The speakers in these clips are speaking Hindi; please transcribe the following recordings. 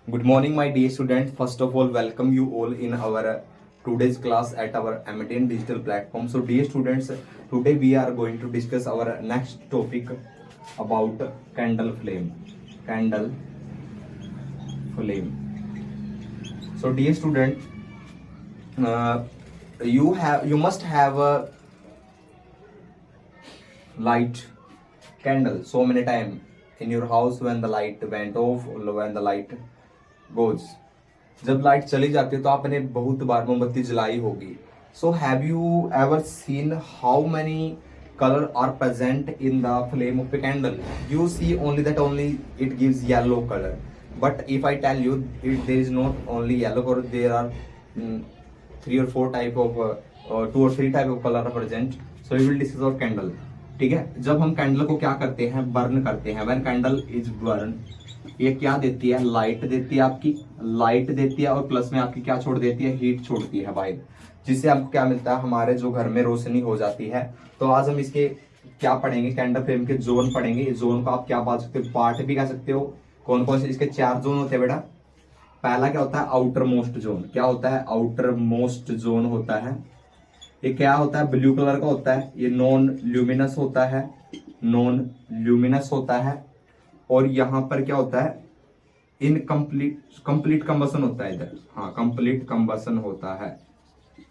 Good morning, my dear students. First of all, welcome you all in our today's class at our Amadean digital platform. So, dear students, today we are going to discuss our next topic about candle flame. Candle flame. So, dear student, you must have a light candle so many time in your house when the light went off or when the light goes. जब लाइट चली जाती है तो आपने बहुत बार मोमबत्ती जलाई होगी. So have you ever seen how many color are present in the flame of a candle? You see only that only it gives yellow color, but if I tell you there is not only yellow color, there are three or four type of two or three type of color are present. So we will discuss of candle. ठीक है, जब हम कैंडल को क्या करते हैं, बर्न करते हैं. व्हेन कैंडल इज बर्न, ये क्या देती है, लाइट देती है, आपकी लाइट देती है और प्लस में आपकी क्या छोड़ देती है, हीट छोड़ती है बाहर, जिससे आपको क्या मिलता है, हमारे जो घर में रोशनी हो जाती है. तो आज हम इसके क्या पढ़ेंगे, कैंडल फ्लेम के जोन पढ़ेंगे. इस जोन को आप क्या बात सकते हो, पार्ट भी कह सकते हो. कौन कौन से इसके 4 जोन होते हैं बेटा. पहला क्या होता है, आउटर मोस्ट जोन. क्या होता है, आउटर मोस्ट जोन होता है. ये क्या होता है, ब्लू कलर का होता है. ये नॉन ल्यूमिनस होता है, नॉन ल्यूमिनस होता है. और यहां पर क्या होता है, कंप्लीट कंबसन होता है इधर. हाँ, कंप्लीट कंबसन होता है.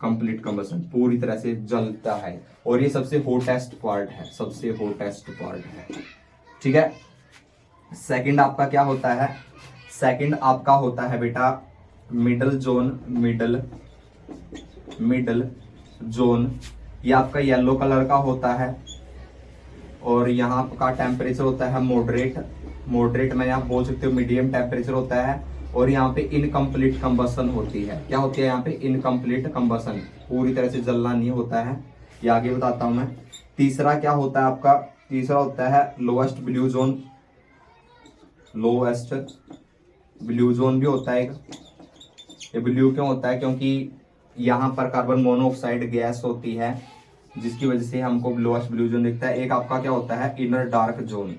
कंप्लीट कंबसन, पूरी तरह से जलता है. और ये सबसे होटेस्ट पार्ट है, सबसे होटेस्ट पार्ट है. ठीक है. सेकंड आपका क्या होता है, सेकंड आपका होता है बेटा मिडल जोन. मिडल जोन ये आपका येलो कलर का होता है. और यहाँ का टेम्परेचर होता है मॉडरेट में आप बोल सकते हो मीडियम टेम्परेचर होता है. और यहाँ पे इनकम्प्लीट कंबसन होती है. क्या होती है यहाँ पे, इनकम्प्लीट कंबसन, पूरी तरह से जलना नहीं होता है. ये आगे बताता हूं मैं. तीसरा क्या होता है आपका, तीसरा होता है lowest blue zone. Lowest blue zone भी होता है एक. ये ब्लू क्यों होता है, क्योंकि यहाँ पर कार्बन मोनोऑक्साइड गैस होती है, जिसकी वजह से हमको लोएस्ट ब्लू जोन दिखता है. एक आपका क्या होता है, inner dark zone.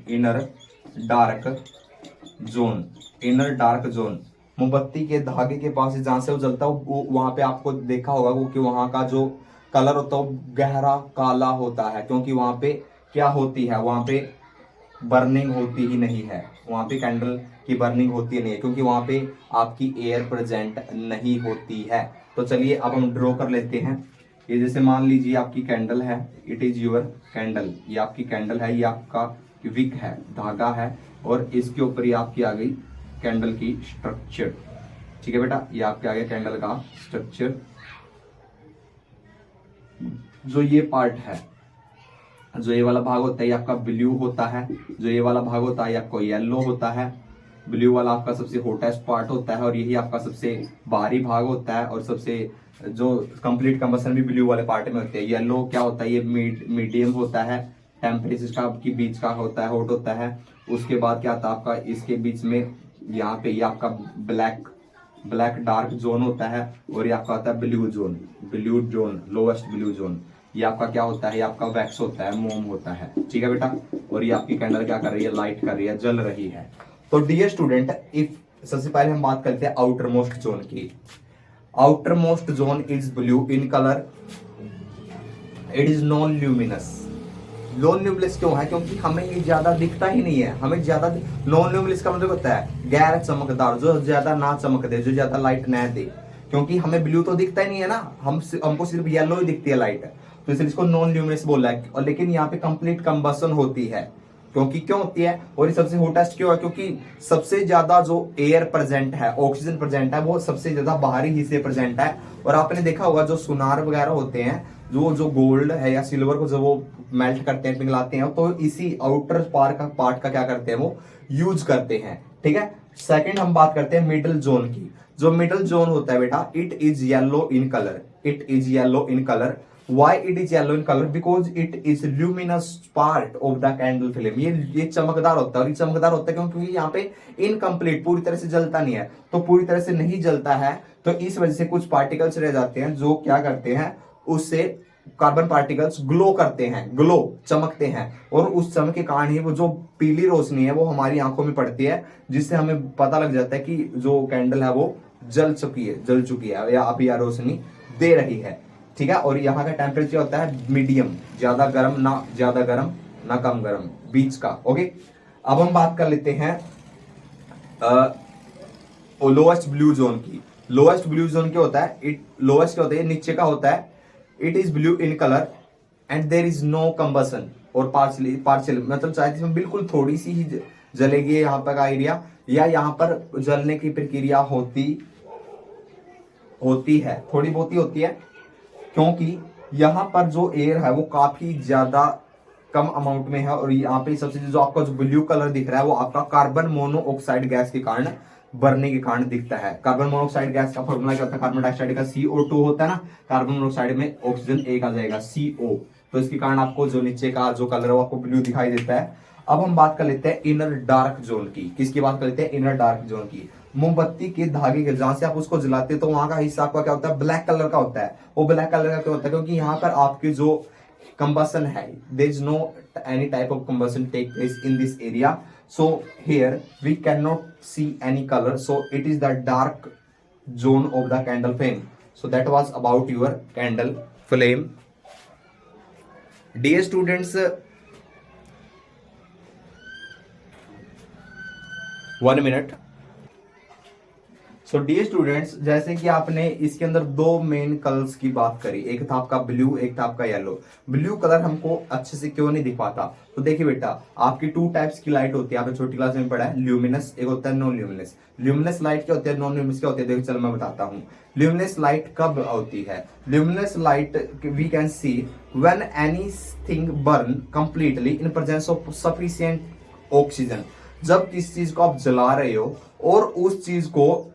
Inner dark zone मोमबत्ती के धागे के पास जहां से वो जलता है, वहां पे आपको देखा होगा वो कि वहां का जो कलर होता है वो गहरा काला होता है. क्योंकि वहां पे क्या होती है, वहां पे बर्निंग होती ही नहीं है. वहां पे कैंडल की बर्निंग होती नहीं है, क्योंकि वहां पे आपकी एयर प्रेजेंट नहीं होती है. तो चलिए अब हम ड्रॉ कर लेते हैं. ये जैसे मान लीजिए आपकी कैंडल है, इट इज योर कैंडल. ये आपकी कैंडल है, ये आपका विक है, धागा है. और इसके ऊपर ये आपकी आ गई कैंडल की स्ट्रक्चर. ठीक है बेटा, ये आपके आ गया कैंडल का स्ट्रक्चर. जो ये पार्ट है, जो ये वाला भाग होता है, ये आपका ब्लू होता है. जो ये वाला भाग होता है ये आपको येलो होता है. ब्लू वाला आपका सबसे होटेस्ट पार्ट होता है और यही आपका सबसे बाहरी भाग होता है. और सबसे जो कंप्लीट कंबसन भी ब्लू वाले पार्ट में होते हैं. येलो क्या होता है, ये मीडियम होता है, टेम्परेचर का आपकी बीच का होता है, हॉट होता है. उसके बाद क्या आता है आपका, इसके बीच में यहाँ पे ये आपका ब्लैक डार्क जोन होता है. और ये आपका होता है blue zone, lowest blue zone. ये आपका क्या होता है, ये आपका वैक्स होता है, मोम होता है. ठीक है बेटा. और ये आपकी कैंडल क्या कर रही है, लाइट कर रही है, जल रही है. तो डियर स्टूडेंट, इफ सबसे पहले हम बात करते हैं आउटर मोस्ट जोन की. Outer most zone is blue in colour. It is non luminous. Non luminous क्यों है, क्योंकि हमें ये ज्यादा दिखता ही नहीं है. हमें ज्यादा नॉन ल्यूमिनस का मतलब होता है गैर चमकदार, जो ज्यादा ना चमक दे, जो ज्यादा लाइट न दे. क्योंकि हमें ब्लू तो दिखता ही नहीं है ना, हमको सिर्फ येलो ही दिखती है लाइट. तो इसलिए इसको नॉन ल्यूमिनस बोला है. और लेकिन यहाँ पे कंप्लीट कंबसन होती है. क्योंकि क्यों होती है, और ये सबसे होटेस्ट क्यों है, क्योंकि सबसे ज्यादा जो एयर प्रेजेंट है, ऑक्सीजन प्रेजेंट है, वो सबसे ज्यादा बाहरी हिस्से प्रेजेंट है. और आपने देखा होगा जो सुनार वगैरह होते हैं, जो गोल्ड है या सिल्वर को जो वो मेल्ट करते हैं, पिघलाते हैं, तो इसी आउटर पार्ट का क्या करते हैं, वो यूज करते हैं. ठीक है. सेकंड हम बात करते हैं मिडल जोन की. जो मिडल जोन होता है बेटा, it is yellow in colour. Why it is yellow in color? Because it is luminous part of the candle flame. ये चमकदार होता है. और ये चमकदार होता है क्योंकि यहाँ पे इनकम्प्लीट, पूरी तरह से जलता नहीं है. तो पूरी तरह से नहीं जलता है, तो इस वजह से कुछ पार्टिकल्स रह जाते हैं जो क्या करते हैं, उससे कार्बन पार्टिकल्स ग्लो करते हैं, ग्लो चमकते हैं, और उस चमक के कारण ही वो जो पीली रोशनी है वो हमारी आंखों में पड़ती है, जिससे हमें पता लग जाता है कि जो कैंडल है वो जल चुकी है या अभी यह रोशनी दे रही है। ठीक है, और यहाँ का टेम्परेचर होता है मीडियम, ज्यादा गर्म ना कम गर्म, बीच का। ओके, अब हम बात कर लेते हैं लोएस्ट ब्लू जोन की। लोएस्ट ब्लू जोन क्या होता है? लोएस्ट क्या होता है? नीचे का होता है। It is blue in colour and there is no combustion, और पार्शियल मतलब शायद इसमें बिल्कुल थोड़ी सी ही जलेगी यहाँ पर का एरिया, या यहाँ पर जलने की प्रक्रिया होती है, थोड़ी बहुत ही होती है, क्योंकि यहाँ पर जो एयर है वो काफी ज्यादा कम अमाउंट में है, और यहाँ पे सबसे जो आपका जो ब्लू कलर दिख रहा है वो आपका कार्बन मोनोऑक्साइड गैस के कारण बढ़ने के कारण दिखता है। कार्बन मोनोऑक्साइड गैस का फॉर्मूला क्या होता है? कार्बन डाइऑक्साइड का CO2 होता है ना, कार्बन मोनोऑक्साइड में ऑक्सीजन एक आ जाएगा CO, तो इसके कारण आपको जो नीचे का जो कलर है वो आपको ब्लू दिखाई देता है। अब हम बात कर लेते हैं इनर डार्क जोन की। किसकी बात कर लेते हैं? इनर डार्क जोन की। मोमबत्ती के धागे के जहां से आप उसको जलाते हैं तो वहां का हिस्सा आपका क्या होता है? ब्लैक कलर का होता है। वो ब्लैक कलर का क्यों होता है? क्योंकि यहाँ पर आपकी जो कंबसन है, there is no any type of combustion take place in this area, so here we cannot see any color, so it is the dark zone of the candle flame. So that was about your candle flame. Dear students, 1 minute. So dear students, जैसे कि आपने इसके अंदर दो मेन कलर्स की बात करी, एक था आपका ब्लू, एक था आपका येलो। ब्लू कलर हमको अच्छे से क्यों नहीं दिख पाता? तो देखिए बेटा, आपकी 2 टाइप्स की लाइट होती है, आपने छोटी क्लास में पढ़ा है, ल्यूमिनस, एक होता है नॉन ल्यूमिनस। ल्यूमिनस लाइट क्या होती है, नॉन ल्यूमिनस क्या होती है? देखो चलो मैं बताता हूँ। ल्यूमिनस लाइट कब होती है? Luminous light we can see when anything burn completely in presence of sufficient oxygen. जब किस चीज को आप जला रहे हो और उस चीज को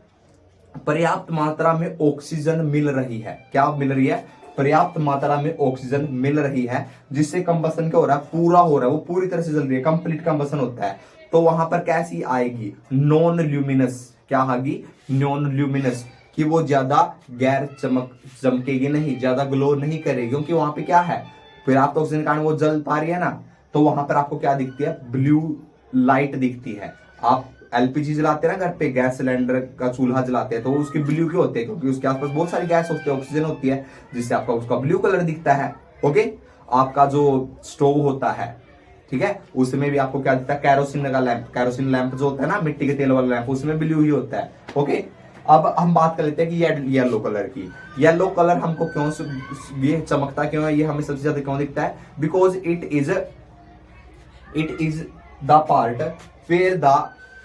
पर्याप्त मात्रा में ऑक्सीजन मिल रही है। क्या मिल रही है? पर्याप्त मात्रा में ऑक्सीजन मिल रही है, जिससे कंबसन क्या हो रहा है? पूरा हो रहा है, वो पूरी तरह से जल रही है, कंप्लीट कंबसन होता है। तो वहां पर कैसी आएगी? Non luminous. क्या आएगी? नॉन ल्यूमिनस, कि वो ज्यादा गैर चमकेगी नहीं, ज्यादा ग्लो नहीं करेगी, क्योंकि वहां पे क्या है? पर्याप्त ऑक्सीजन के कारण वो जल पा रही है ना। तो वहां पर आपको क्या दिखती है? ब्लू लाइट दिखती है। आप एलपीजी जलाते हैं ना घर पे, गैस सिलेंडर का चूल्हा जलाते हैं, तो उसके ब्लू क्यों होते हैं? क्योंकि उसके आसपास बहुत सारी गैस होती है, ऑक्सीजन होती है, जिससे आपका उसका ब्लू कलर दिखता है। ओके, आपका जो स्टोव होता है, ठीक है, उसमें भी आपको क्या दिखता है? कैरोसिन का लैंप, कैरोसिन लैंप जो होता है ना, मिट्टी के तेल वाला लैंप, उसमें ब्लू ही होता है। ओके, अब हम बात कर लेते हैं कि येलो कलर की। येलो कलर हमको क्यों ये चमकता क्यों है? ये हमें सबसे ज्यादा क्यों दिखता है? Because it is the part where the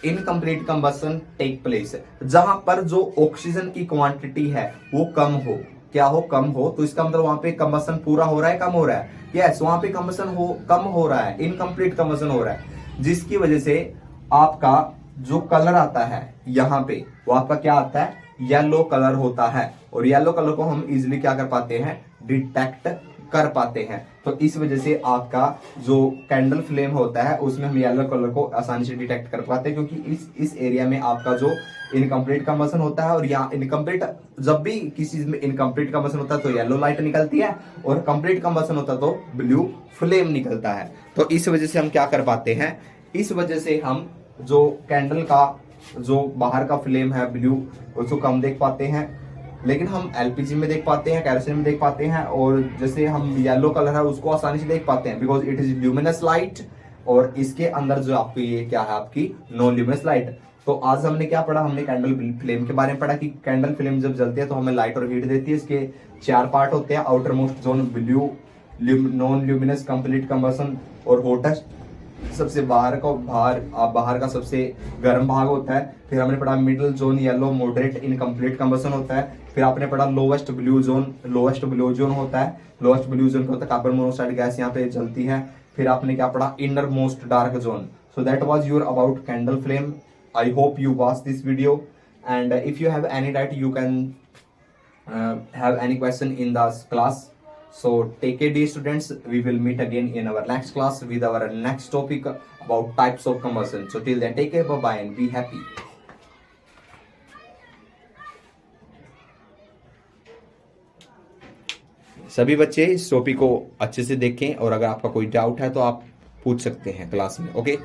incomplete combustion take place, जहां पर जो ऑक्सीजन की क्वांटिटी है वो कम हो। क्या हो? कम हो। तो इसका मतलब वहां पे कंबसन पूरा हो रहा है, कम हो रहा है? यस, वहां पे कंबसन कम हो रहा है, इनकम्प्लीट कंबसन हो रहा है, जिसकी वजह से आपका जो कलर आता है यहाँ पे वो आपका क्या आता है? येलो कलर होता है। और येलो कलर को हम इजिली क्या कर पाते हैं? डिटेक्ट कर पाते हैं। तो इस वजह से आपका जो कैंडल फ्लेम होता है उसमें हम येलो कलर को आसानी से डिटेक्ट कर पाते हैं, क्योंकि इस एरिया में आपका जो इनकम्प्लीट कंबसन होता है, और यहाँ इनकम्प्लीट, जब भी किसी चीज में इनकम्प्लीट कंबसन होता है तो येलो लाइट निकलती है, और कंप्लीट कंबसन होता है तो ब्लू फ्लेम निकलता है। तो इस वजह से हम क्या कर पाते हैं? इस वजह से हम जो कैंडल का जो बाहर का फ्लेम है ब्लू, उसको कम देख पाते हैं, लेकिन हम एलपीजी में देख पाते हैं, कैरोसिन में देख पाते हैं, और जैसे हम येलो कलर है उसको आसानी से देख पाते हैं, because it is luminous light, और इसके अंदर जो आपकी ये क्या है? आपकी नॉन ल्यूमिनस लाइट। तो आज हमने क्या पढ़ा? हमने कैंडल फ्लेम के बारे में पढ़ा कि कैंडल फ्लेम जब जलती है तो हमें लाइट और हीट देती है। इसके 4 पार्ट होते हैं, outer most zone blue, non luminous, complete combustion, और हॉटेस्ट सबसे बाहर का सबसे गर्म भाग होता है। फिर हमने पढ़ा middle zone yellow, moderate, incomplete combustion होता है। फिर आपने पढ़ा लोवेस्ट ब्लू जोन होता है। लोवेस्ट ब्लू जोन होता है कार्बन मोनोऑक्साइड गैस यहाँ पे जलती है। फिर आपने क्या पढ़ा? Inner most dark zone. So that was your about candle flame. I hope you watch this video, and if you have any doubt you can have any question in the class. So take care dear students, we will meet again in our next class with our next topic about types of combustion. So till then, take care, bye bye, and be happy. सभी बच्चे इस टॉपिक को अच्छे से देखें और अगर आपका कोई डाउट है तो आप पूछ सकते हैं क्लास में। ओके।